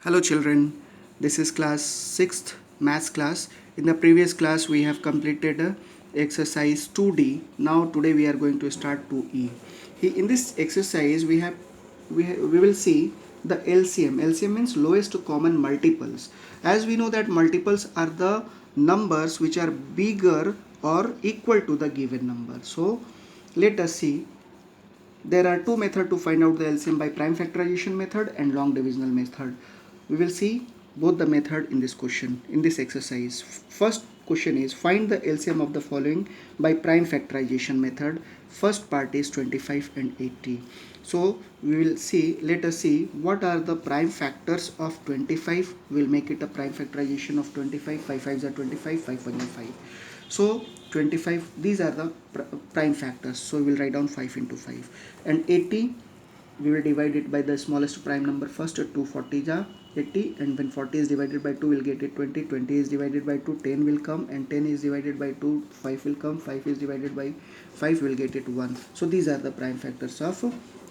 Hello children, this is class 6th maths class. In the previous class we have completed exercise 2D. Now today we are going to start 2E. In this exercise we will see the LCM. LCM means lowest common multiples. As we know that multiples are the numbers which are bigger or equal to the given number. So let us see. There are two methods to find out the LCM by prime factorization method and long divisional method. We will see both the method in this question, in this exercise. First question is find the LCM of the following by prime factorization method. First part is 25 and 80. So we will see, let us see what are the prime factors of 25. We will make it a prime factorization of 25. 5 5s are 25, 5 1 are 5. So 25, these are the prime factors. So we will write down 5 into 5. And 80, we will divide it by the smallest prime number first. 240 ja 80, and when 40 is divided by 2 we'll get it 20. 20 is divided by 2, 10 will come, and 10 is divided by 2, 5 will come. 5 is divided by 5, we'll get it 1. So these are the prime factors of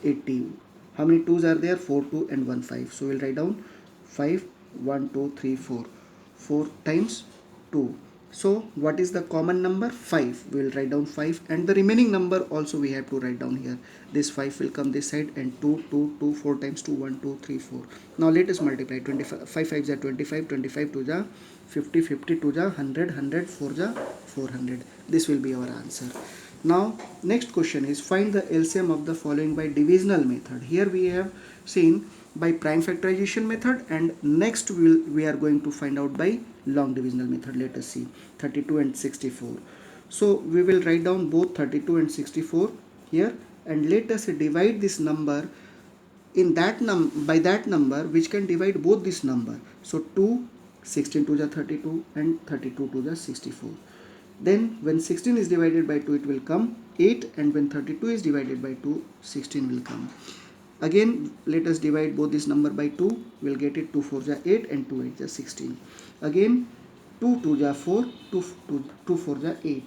80. How many 2's are there? 4 2 and 1 5. So we'll write down 5 1 2 3 4. 4 times 2. So what is the common number? 5. We will write down 5, and the remaining number also we have to write down here. This 5 will come this side, and 2 2 2 4 times 2 1 2 3 4. Now let us multiply. 25 5 5 are 25, 25 2 ja 50, 50 2 ja 100, 100 4 ja 400. This will be our answer. Now next question is find the LCM of the following by divisional method. Here we have seen by prime factorization method, and next we are going to find out by long divisional method. Let us see 32 and 64. So we will write down both 32 and 64 here, and let us divide this number in that by that number which can divide both this number. So 2, 16 to the 32 and 32 to the 64. Then when 16 is divided by 2 it will come 8, and when 32 is divided by 2 16 will come. Again let us divide both this number by 2. We will get it 2 4 ja 8 and 2 8 ja 16. Again 2 2 ja 4, 2 4 ja 8.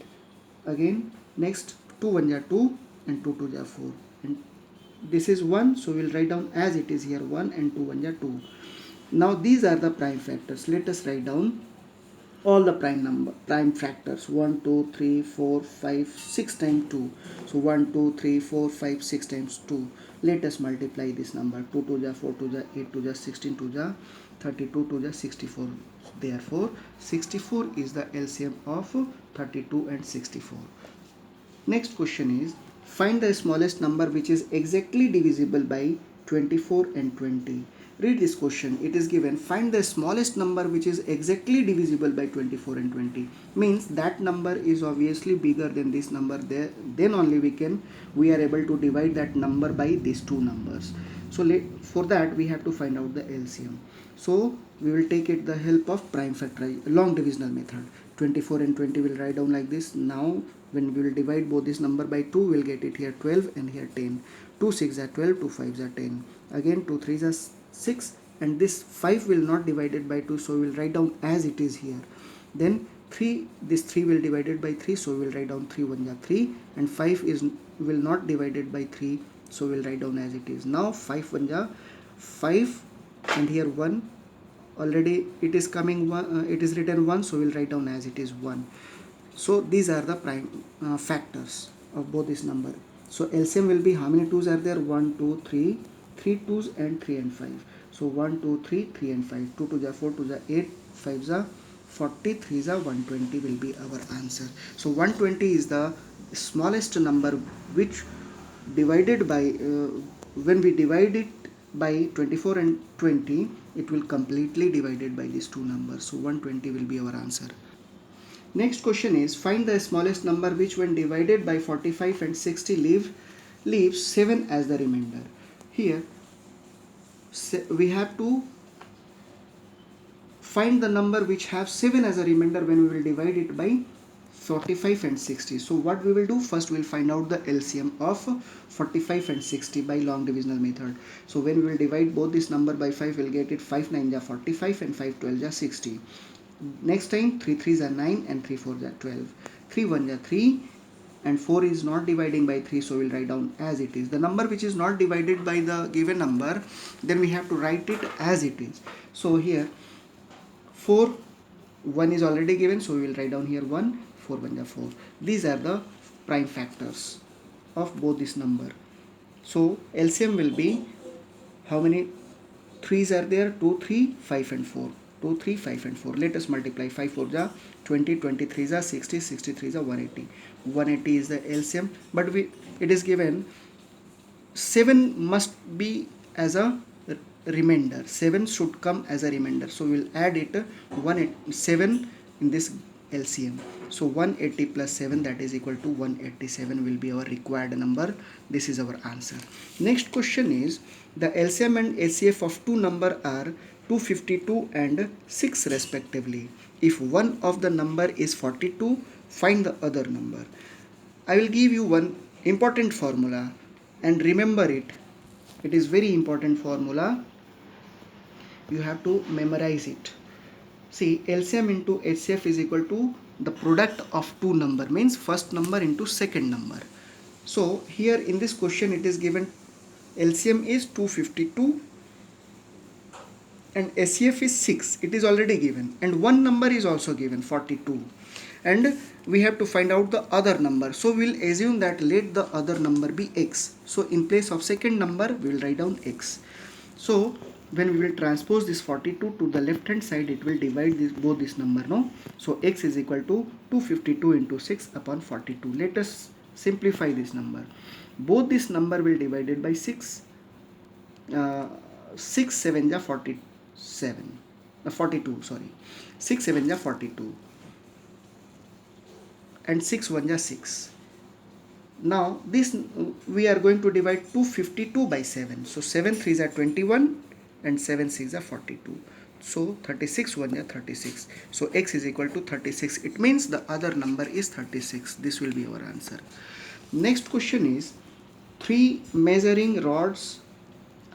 Again next 2 1 ja 2 and 2 2 ja 4. And this is 1, so we will write down as it is here 1, and 2 1 ja 2. Now these are the prime factors. Let us write down all the prime factors. 1 2 3 4 5 6 times 2. So 1 2 3 4 5 6 times 2. Let us multiply this number. 2 2 ja 4 2 ja 8 2 ja 16 2 ja 32 2 ja 64. Therefore 64 is the LCM of 32 and 64. Next question is find the smallest number which is exactly divisible by 24 and 20. Read this question. It is given find the smallest number which is exactly divisible by 24 and 20. Means that number is obviously bigger than this number. There, then only we are able to divide that number by these two numbers. So for that we have to find out the LCM. So we will take it the help of prime factorization, long divisional method. 24 and 20 will write down like this. Now when we will divide both this number by 2, we will get it here 12 and here 10. 2 6 are 12, 2 5 are 10. Again 2 3 are 6, and this 5 will not divided by 2, so we will write down as it is here. Then 3, this 3 will divided by 3, so we will write down 3 1 are 3, and 5 will not divided by 3, so we will write down as it is. Now 5 1 are 5, and here 1, already it is coming 1, it is written 1, so we will write down as it is 1. So these are the prime factors of both this number. So LCM will be, how many 2's are there? 1 2 3, 3 2's and 3 and 5. So 1 2 3 3 and 5. 2 2 ja 4, 2 ja 8, 5 ja 40, 3 ja 120 will be our answer. So 120 is the smallest number which divided by when we divide it by 24 and 20, it will completely divided by these two numbers. So 120 will be our answer. Next question is find the smallest number which when divided by 45 and 60 leaves 7 as the remainder. Here we have to find the number which have 7 as a remainder when we will divide it by 45 and 60. So what we will do, first we will find out the LCM of 45 and 60 by long divisional method. So when we will divide both this number by 5, we will get it 5 9 ja 45 and 5 12 ja 60. Next time 3 3's are 9 and 3 4's are 12. 3 1 are 3 and 4 is not dividing by 3, so we'll write down as it is. The number which is not divided by the given number, then we have to write it as it is. So here 4, 1 is already given, so we will write down here 1, 4 1 are 4. These are the prime factors of both this number. So LCM will be, how many 3's are there? 2, 3, 5 and 4. 2, 3, 5 and 4. Let us multiply. 5 4 ja 20, 23 ja 60, 63 ja 180. 180 is the LCM, but it is given 7 must be as a remainder. 7 should come as a remainder. So we will add it 7 in this LCM. So 180 plus 7, that is equal to 187 will be our required number. This is our answer. Next question is, the LCM and HCF of two number are 252 and 6 respectively. If one of the number is 42, find the other number. I will give you one important formula and remember it. It is very important formula. You have to memorize it. See, LCM into HCF is equal to the product of two number, means first number into second number. So here in this question it is given LCM is 252 and HCF is 6. It is already given, and one number is also given 42, and we have to find out the other number. So we will assume that let the other number be x. So in place of second number we will write down x. So when we will transpose this 42 to the left hand side, it will divide both this number, no? So x is equal to 252 into 6 upon 42. Let us simplify this number. Both this number will divided by 6. 6 7 ja 47, 42, sorry. 6 7 ja 42 and 6 1 ja 6. Now this we are going to divide 252 by 7. So 7 3s are 21 and 7 6 are 42. So 36 1 are 36. So x is equal to 36. It means the other number is 36. This will be our answer. Next question is, three measuring rods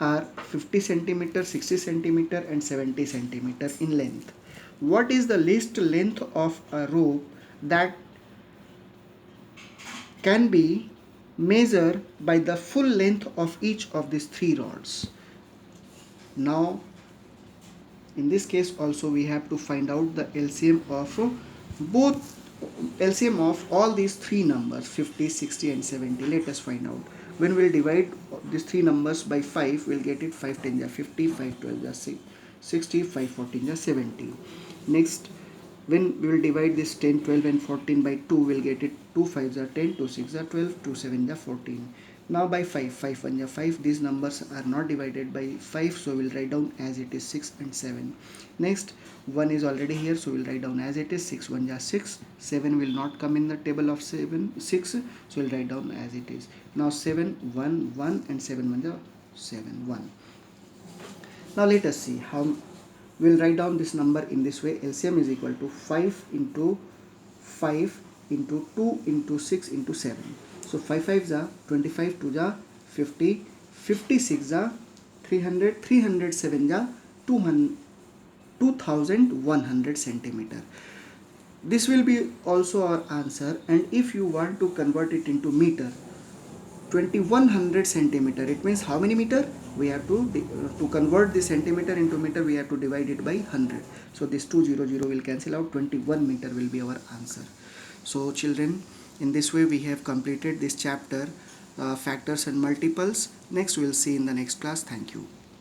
are 50 centimeter, 60 centimeter and 70 centimeter in length. What is the least length of a rope that can be measured by the full length of each of these three rods? Now in this case also we have to find out the LCM of all these three numbers, 50, 60 and 70. Let us find out. When we will divide these three numbers by 5, we will get it 5 10 ja 50, 5 12 ja 60, 5 14 ja 70. Next, when we will divide this 10, 12 and 14 by 2, we will get it 2 5 are 10, 2 6 are 12, 2 7 are 14. Now by 5, 5 1 are 5. These numbers are not divided by 5, so we will write down as it is 6 and 7. Next, 1 is already here, so we will write down as it is 6 1 are 6. 7 will not come in the table of 6, so we will write down as it is. Now 7 1 1 and 7 1 are 7 1. Now let us see how we will write down this number in this way. LCM is equal to 5 into 5 into 2 into 6 into 7. So 5 5s are 25, 2 ja 50, 56 are 300, 307 are 2100 centimeter. This will be also our answer, and if you want to convert it into meter, 2100 centimeter, it means how many meter? We have to convert the centimeter into meter, we have to divide it by 100. So this 200 will cancel out, 21 meter will be our answer. So children, in this way we have completed this chapter, factors and multiples. Next we will see in the next class. Thank you.